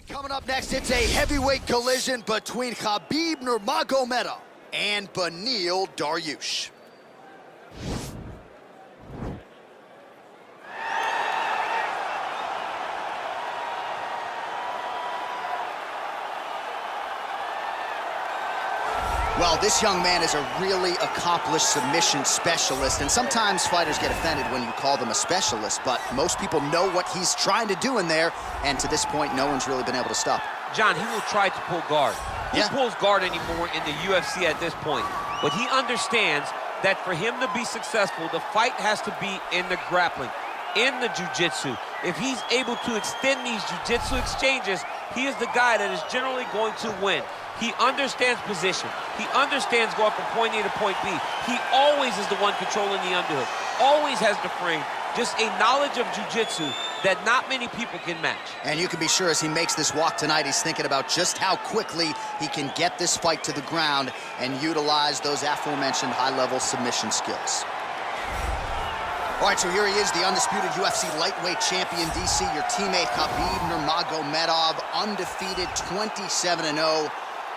Coming up next, it's a heavyweight collision between Khabib Nurmagomedov and Beneil Dariush. Well, this young man is a really accomplished submission specialist, and sometimes fighters get offended when you call them a specialist, but most people know what he's trying to do in there, and to this point, no one's really been able to stop him. John, he will try to pull guard. Who pulls guard anymore in the UFC at this point? But he understands that for him to be successful, the fight has to be in the grappling, in the jiu-jitsu. If he's able to extend these jiu-jitsu exchanges, he is the guy that is generally going to win. He understands position. He understands going from point A to point B. He always is the one controlling the underhook. Always has the frame. Just a knowledge of jiu-jitsu that not many people can match. And you can be sure as he makes this walk tonight, he's thinking about just how quickly he can get this fight to the ground and utilize those aforementioned high-level submission skills. All right, so here he is, the undisputed UFC lightweight champion, DC. Your teammate, Khabib Nurmagomedov, undefeated, 27-0.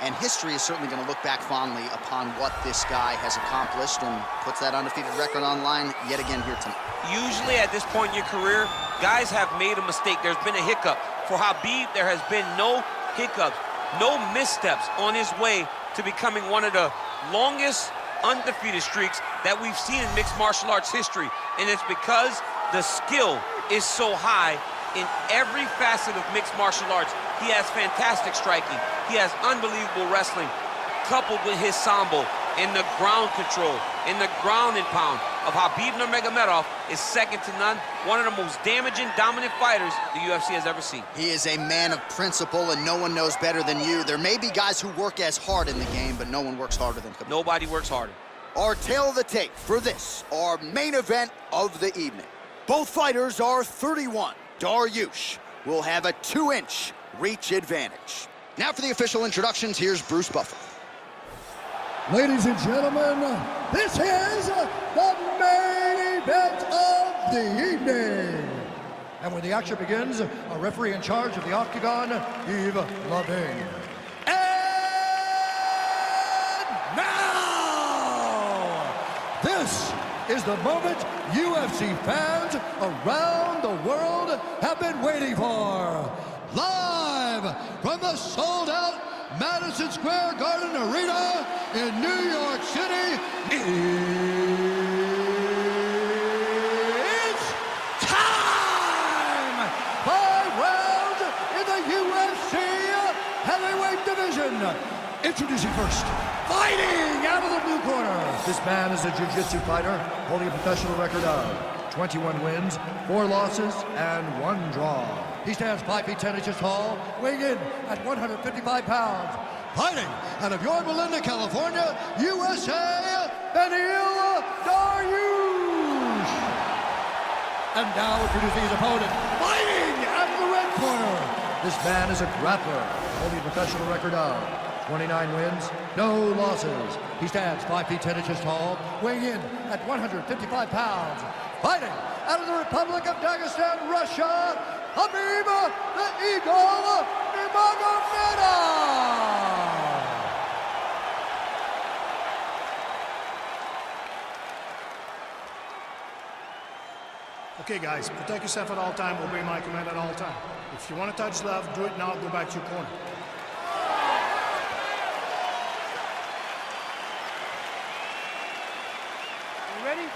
And history is certainly going to look back fondly upon what this guy has accomplished and puts that undefeated record on line yet again here tonight. Usually at this point in your career, guys have made a mistake. There's been a hiccup. For Khabib, there has been no hiccups, no missteps on his way to becoming one of the longest undefeated streaks that we've seen in mixed martial arts history. And it's because the skill is so high in every facet of mixed martial arts. He has fantastic striking. He has unbelievable wrestling, coupled with his sambo in the ground control, in the ground and pound of Khabib Nurmagomedov is second to none. One of the most damaging, dominant fighters the UFC has ever seen. He is a man of principle, and no one knows better than you. There may be guys who work as hard in the game, but no one works harder than Khabib. Nobody works harder. Our tail of the tape for this, our main event of the evening. Both fighters are 31. Dariush will have a 2-inch reach advantage. Now for the official introductions, here's Bruce Buffer. Ladies and gentlemen, this is the main event of the evening. And when the action begins, a referee in charge of the Octagon, Yves Lavigne. And now, this is the moment UFC fans around the world have been waiting for. Live from the sold-out Madison Square Garden Arena in New York City, it's time! 5 rounds in the UFC heavyweight division. Introducing first, fighting out of the blue corner. This man is a jiu-jitsu fighter holding a professional record of 21 wins, 4 losses, and 1 draw. He stands 5 feet 10 inches tall, weighing in at 155 pounds. Fighting out of Yorba Linda, California, USA, Beneil Dariush. And now introducing his opponent, fighting out of the red corner. This man is a grappler, holding a professional record of 29 wins, no losses. He stands 5 feet 10 inches tall, weighing in at 155 pounds. Fighting out of the Republic of Dagestan, Russia, Khabib the Eagle Nurmagomedov. Okay, guys, protect yourself at all time, obey my command at all time. If you want to touch left, do it now, go back to your corner. You ready?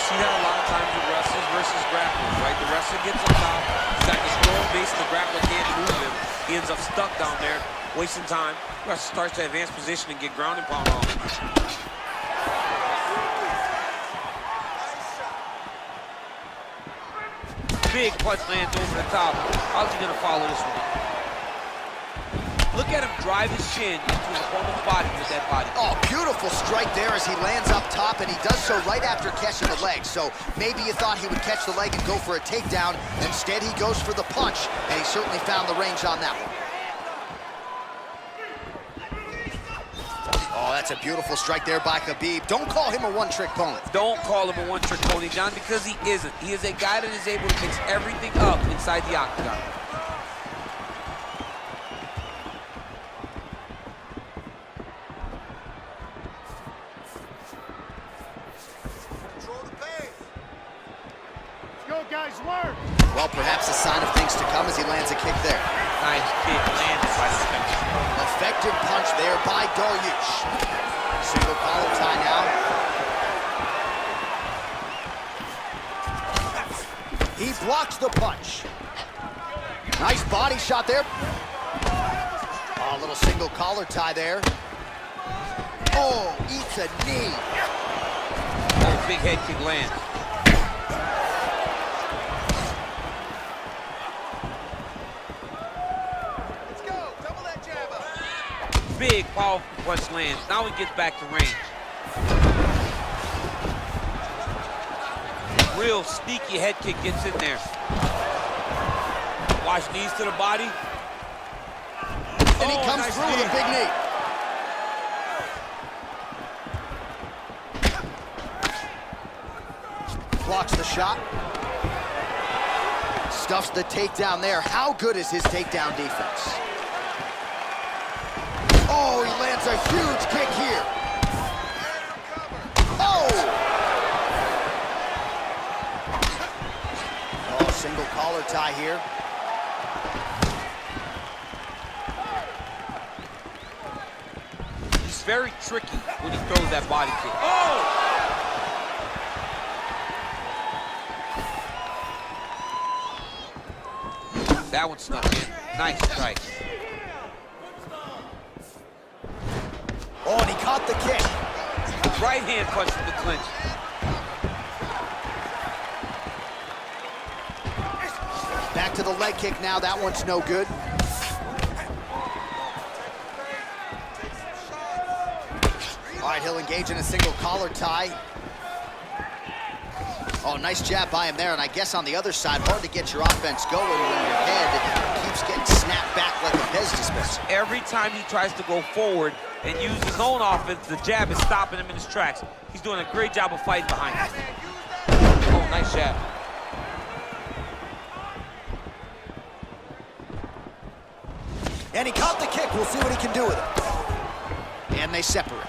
See that a lot of times with wrestlers versus grapplers, right? The wrestler gets on top, he's got this strong base, and the grappler can't move him. He ends up stuck down there, wasting time. The wrestler starts to advance position and get ground and pound off. Big punch lands over the top. How's he gonna follow this one? Look at him drive his shin into his opponent's body with that body. Oh, beautiful strike there as he lands up top, and he does so right after catching the leg. So maybe you thought he would catch the leg and go for a takedown. Instead, he goes for the punch, and he certainly found the range on that one. Oh, that's a beautiful strike there by Khabib. Don't call him a one-trick pony. Don't call him a one-trick pony, John, because he isn't. He is a guy that is able to mix everything up inside the octagon. Control the pace. Let's go, guys, work. Well, perhaps a sign of things to come as he lands a kick there. Nice kick landed by the Spanish. Effective punch there by Dariush. Single collar tie now. He blocks the punch. Nice body shot there. Oh, a little single collar tie there. Oh, eats a knee. Oh, big head kick lands. Big, powerful punch lands. Now he gets back to range. Real sneaky head kick gets in there. Watch, knees to the body. And he comes nice through knee. with a big knee. Blocks the shot. Stuffs the takedown there. How good is his takedown defense? Oh, he lands a huge kick here. Oh! Oh, single collar tie here. He's very tricky when he throws that body kick. Oh! That one snuck in. Nice strike. Oh, and he caught the kick. Right hand punch from the clinch. Back to the leg kick now. That one's no good. All right, he'll engage in a single collar tie. Oh, nice jab by him there. And I guess on the other side, hard to get your offense going when your head keeps getting snapped back like a Pez dispenser. Every time he tries to go forward and use his own offense, the jab is stopping him in his tracks. He's doing a great job of fighting behind him. Oh, nice jab. And he caught the kick. We'll see what he can do with it. And they separate.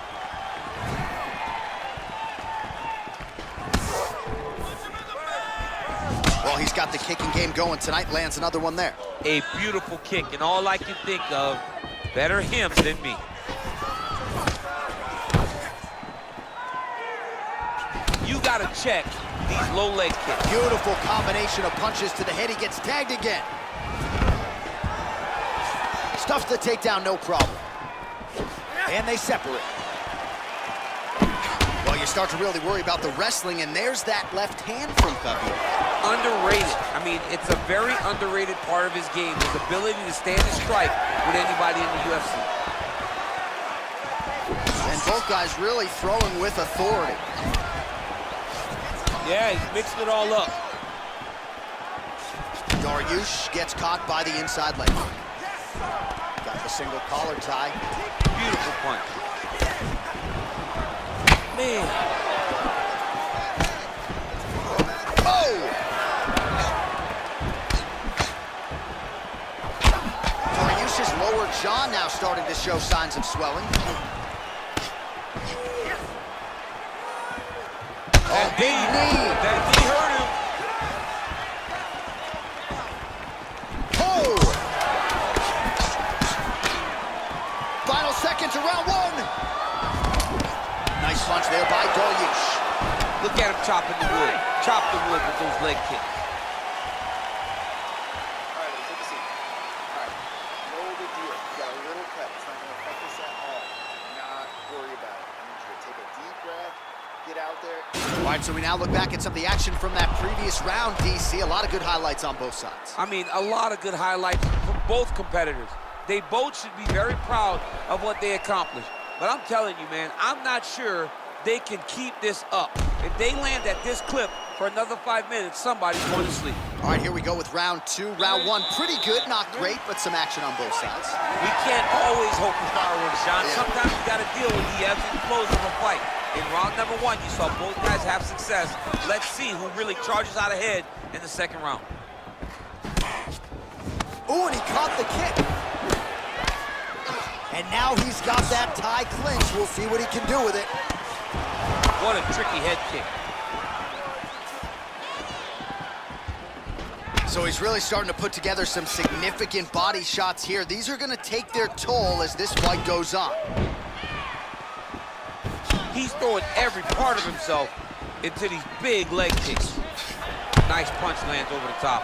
Well, he's got the kicking game going tonight. Lands another one there. A beautiful kick, and all I can think of, better him than me. You gotta check these low leg kicks. Beautiful combination of punches to the head. He gets tagged again. Stuffs the takedown, no problem. And they separate. Well, you start to really worry about the wrestling, and there's that left hand from Khabib. Underrated. I mean, it's a very underrated part of his game, his ability to stand and strike with anybody in the UFC. And both guys really throwing with authority. Yeah, he's mixing it all up. Dariush gets caught by the inside leg. Got the single collar tie. Beautiful punch. Man. Oh! Dariush's lower jaw now starting to show signs of swelling. Oh, big knee. That knee hurt him. Oh! Final seconds of round one. Nice punch there by Dariush. Look at him chopping the wood. Chop the wood with those leg kicks. All right, take a seat. All right, no big deal. You got a little cut. It's not going to affect us at all. Do not worry about it. I need you to take a deep breath, get out there. All right, so we now look back at some of the action from that previous round, DC. A lot of good highlights on both sides. I mean, a lot of good highlights from both competitors. They both should be very proud of what they accomplished. But I'm telling you, man, I'm not sure they can keep this up. If they land at this clip, For another 5 minutes, somebody's going to sleep. All right, here we go with round 2. Round 1, pretty good, not great, but some action on both sides. We can't always hope for fireworks, John. Yeah. Sometimes you got to deal with the ebbs and flows of a fight. In round number 1, you saw both guys have success. Let's see who really charges out ahead in the second round. Ooh, and he caught the kick. And now he's got that tie clinch. We'll see what he can do with it. What a tricky head kick. So he's really starting to put together some significant body shots here. These are going to take their toll as this fight goes on. He's throwing every part of himself into these big leg kicks. Nice punch lands over the top.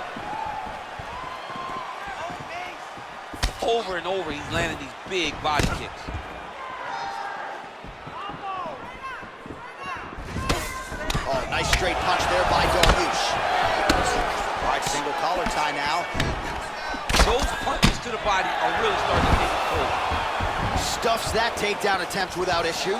Over and over, he's landing these big body kicks. Oh, nice straight punch there by Dariush. All right, single collar tie now. Those punches to the body are really starting to take it full. Stuffs that takedown attempt without issue.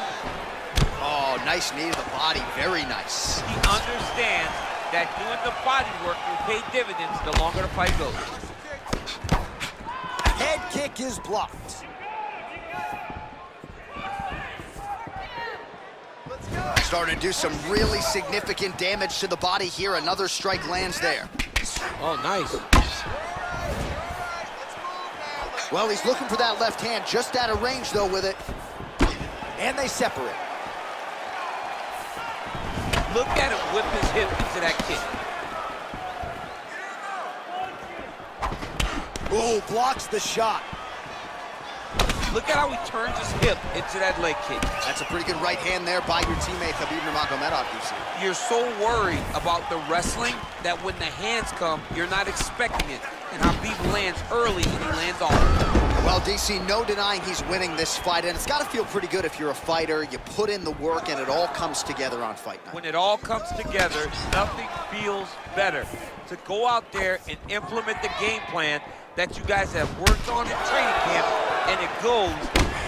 Oh, nice knee to the body, very nice. He understands that doing the body work will pay dividends the longer the fight goes. Head kick is blocked. Starting to do some really significant damage to the body here. Another strike lands there. Oh, nice. Well, he's looking for that left hand, just out of range, though, with it. And they separate. Look at him whip his hip into that kick. Ooh, blocks the shot. Look at how he turns his hip into that leg kick. That's a pretty good right hand there by your teammate, Khabib Nurmagomedov, you see. You're so worried about the wrestling that when the hands come, you're not expecting it. And Khabib lands early and he lands off. Well, DC, no denying he's winning this fight, and it's got to feel pretty good if you're a fighter. You put in the work, and it all comes together on fight night. When it all comes together, nothing feels better. To go out there and implement the game plan that you guys have worked on in training camp, and it goes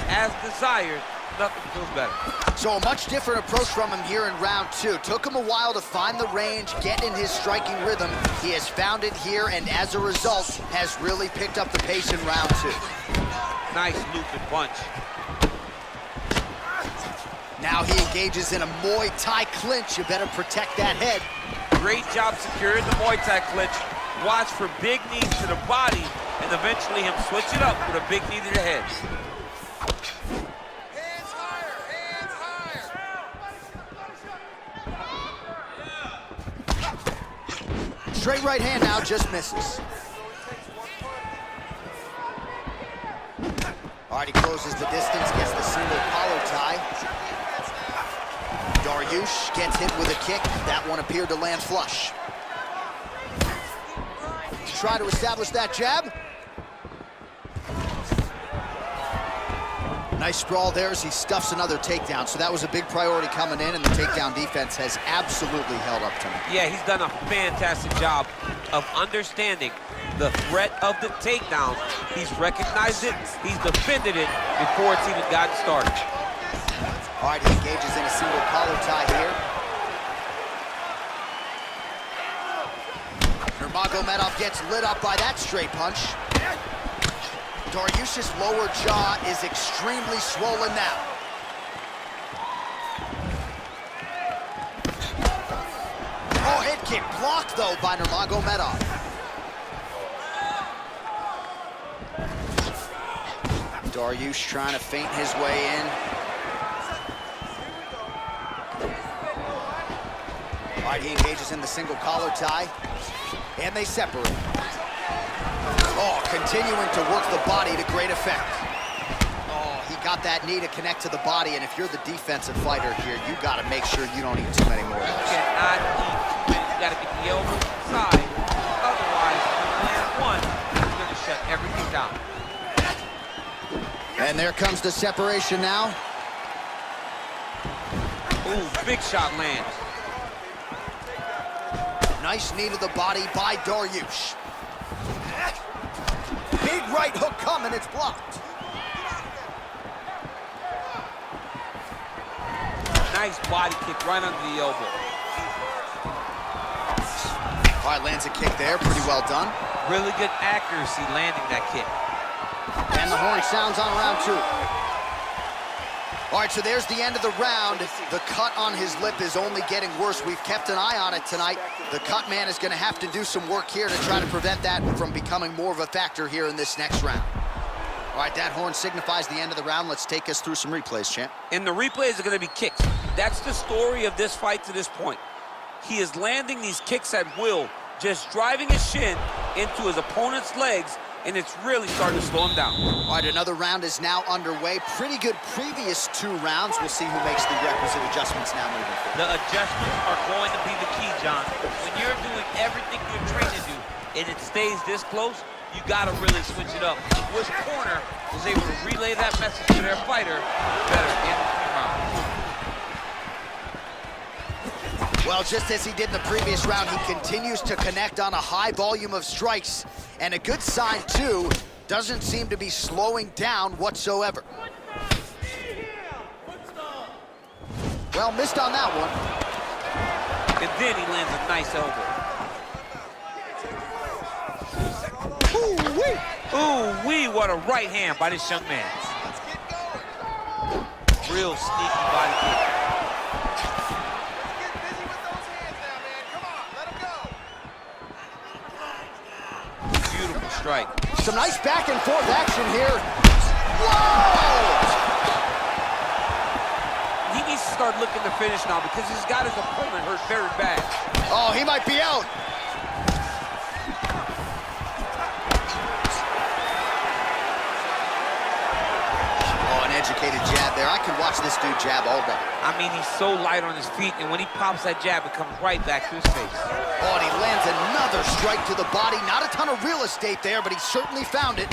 as desired, nothing feels better. So a much different approach from him here in round 2. Took him a while to find the range, get in his striking rhythm. He has found it here, and as a result, has really picked up the pace in round 2. Nice looping punch. Now he engages in a Muay Thai clinch. You better protect that head. Great job securing the Muay Thai clinch. Watch for big knees to the body, and eventually him switch it up with a big knee to the head. Hands higher, hands higher. Straight right hand now, just misses. All right, he closes the distance, gets the single collar tie. Dariush gets hit with a kick. That one appeared to land flush. Try to establish that jab. Nice sprawl there as he stuffs another takedown. So that was a big priority coming in, and the takedown defense has absolutely held up tonight. Yeah, he's done a fantastic job of understanding the threat of the takedown. He's recognized it, he's defended it before it's even gotten started. All right, he engages in a single collar tie here. Nurmagomedov gets lit up by that straight punch. Dariush's lower jaw is extremely swollen now. Oh, head kick blocked, though, by Nurmagomedov. Dariush trying to feint his way in. All right, he engages in the single collar tie, and they separate. Oh, continuing to work the body to great effect. Oh, he got that knee to connect to the body, and if you're the defensive fighter here, you got to make sure you don't eat too many more of You those. cannot eat too many. You got to get the elbow inside. Otherwise, when you land one, you're going to shut everything down. And there comes the separation now. Ooh, big shot lands. Nice knee to the body by Dariush. Big right hook coming, it's blocked. Nice body kick right under the elbow. All right, lands a kick there, pretty well done. Really good accuracy landing that kick. And the horn sounds on round 2. All right, so there's the end of the round. The cut on his lip is only getting worse. We've kept an eye on it tonight. The cut man is going to have to do some work here to try to prevent that from becoming more of a factor here in this next round. All right, that horn signifies the end of the round. Let's take us through some replays, champ. And the replays are going to be kicks. That's the story of this fight to this point. He is landing these kicks at will, just driving his shin into his opponent's legs, and it's really starting to slow him down. All right, another round is now underway. Pretty good previous 2 rounds. We'll see who makes the requisite adjustments now moving forward. The adjustments are going to be the key, John. When you're doing everything you're trained to do, and it stays this close, you gotta really switch it up. Which corner is able to relay that message to their fighter better in the round? Well, just as he did in the previous round, he continues to connect on a high volume of strikes. And a good sign, too, doesn't seem to be slowing down whatsoever. Well, missed on that one. And then he lands a nice elbow. Ooh-wee! Ooh-wee, what a right hand by this young man. Real sneaky body kick. Strike. Some nice back and forth action here. Whoa! He needs to start looking to finish now because he's got his opponent hurt very bad. Oh, he might be out. Oh, an educated jab there. I could watch this dude jab all day. I mean, he's so light on his feet, and when he pops that jab, it comes right back to his face. Oh, and he lands another strike to the body. Not a ton of real estate there, but he certainly found it.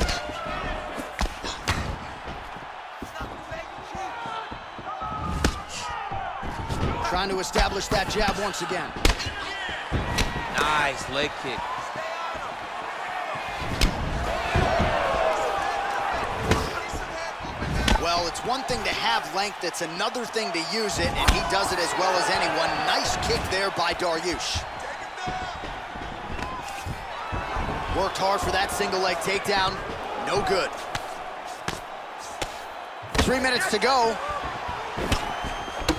Trying to establish that jab once again. Nice leg kick. Well, it's one thing to have length, it's another thing to use it, and he does it as well as anyone. Nice kick there by Dariush. Worked hard for that single leg takedown. No good. 3 minutes to go.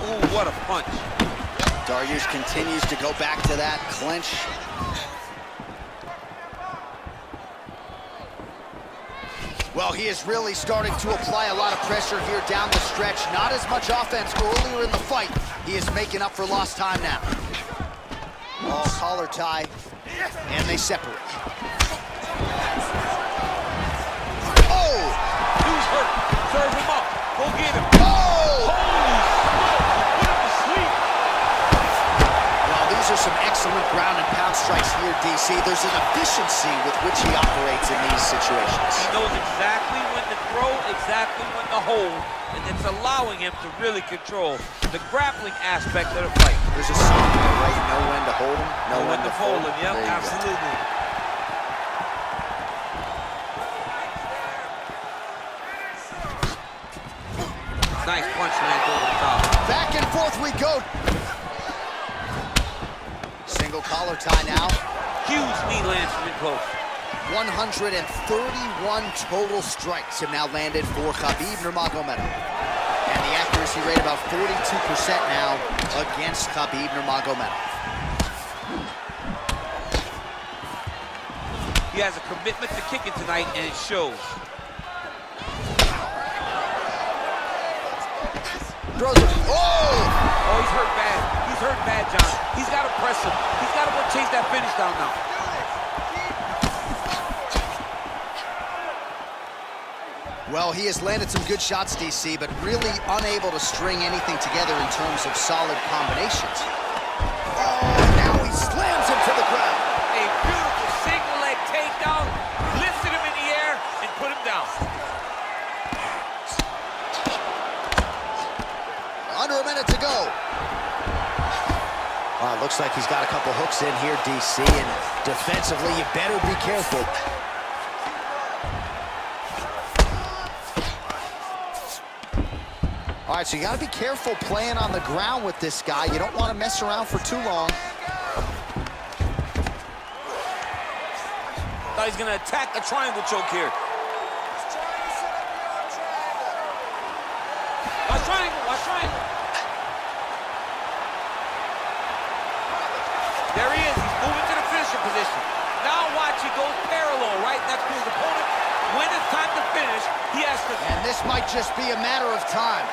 Ooh, what a punch. Dariush continues to go back to that clinch. Well, he is really starting to apply a lot of pressure here down the stretch. Not as much offense earlier in the fight. He is making up for lost time now. Oh, collar tie, and they separate. Oh! Dude's hurt. Serve him up. Go get him. Oh! Holy smoke! Put him to sleep. Well, these are some excellent ground and pound strikes here, DC. There's an efficiency with which he operates in these situations. He knows exactly when to throw, exactly when to hold, and it's allowing him to really control the grappling aspect of the fight. There's a song there, right? You know when to hold him, know when to fold him. Yep, There you go. absolutely. Nice punch lands over the top. Back and forth we go. Single collar tie now. Huge knee lands from in close. 131 total strikes have now landed for Khabib Nurmagomedov. And the accuracy rate about 42% now against Khabib Nurmagomedov. He has a commitment to kicking tonight, and it shows. Throws it. Oh! Oh, he's hurt bad. He's hurt bad, John. He's got to press him. He's got to go chase that finish down now. Well, he has landed some good shots, DC, but really unable to string anything together in terms of solid combinations. Oh, now he slams him to the ground. A beautiful single leg takedown, lifted him in the air, and put him down. Under a minute to go. Looks like he's got a couple hooks in here, DC, and defensively, you better be careful. All right, so you got to be careful playing on the ground with this guy. You don't want to mess around for too long. Thought he's gonna attack a triangle choke here. He's trying to set up the arm triangle. Watch triangle, watch triangle. There he is, he's moving to the finisher position. Now watch, he goes parallel right next to his opponent. When it's time to finish, he has to... And this might just be a matter of time.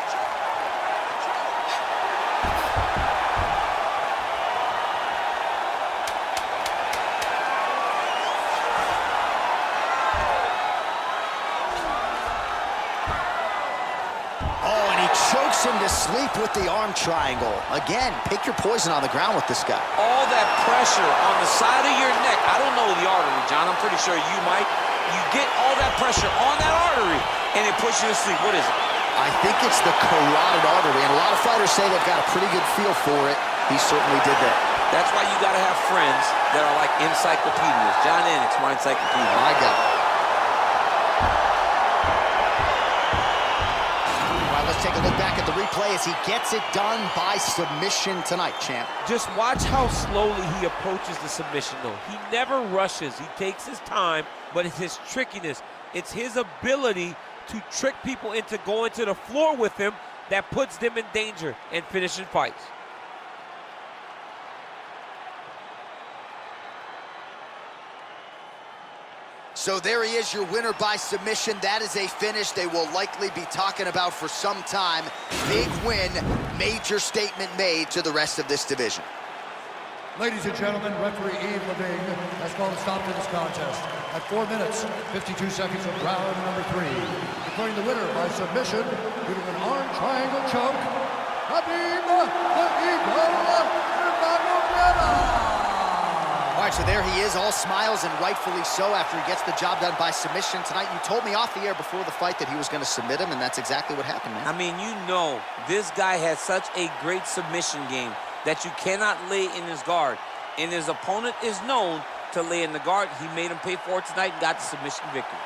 Oh, and he chokes him to sleep with the arm triangle. Again, pick your poison on the ground with this guy. All that pressure on the side of your neck. I don't know the artery, John. I'm pretty sure you might. You get all that pressure on that artery, and it puts you to sleep. What is it? I think it's the carotid artery, and a lot of fighters say they've got a pretty good feel for it. He certainly did that. That's why you got to have friends that are like encyclopedias. John Ennick's my encyclopedia. My God. All right, let's take a look back at the replay as he gets it done by submission tonight, champ. Just watch how slowly he approaches the submission, though. He never rushes. He takes his time, but it's his trickiness. It's his ability to trick people into going to the floor with him that puts them in danger and finishing fights. So there he is, your winner by submission. That is a finish they will likely be talking about for some time. Big win, major statement made to the rest of this division. Ladies and gentlemen, referee Yves Levine has called a stop to this contest at 4 minutes, 52 seconds of round number 3. Declaring the winner by submission due to an arm triangle choke, Khabib Nurmagomedov. All right, so there he is, all smiles, and rightfully so after he gets the job done by submission tonight. You told me off the air before the fight that he was going to submit him, and that's exactly what happened, man. I mean, you know, this guy has such a great submission game that you cannot lay in his guard. And his opponent is known to lay in the guard. He made him pay for it tonight and got the submission victory.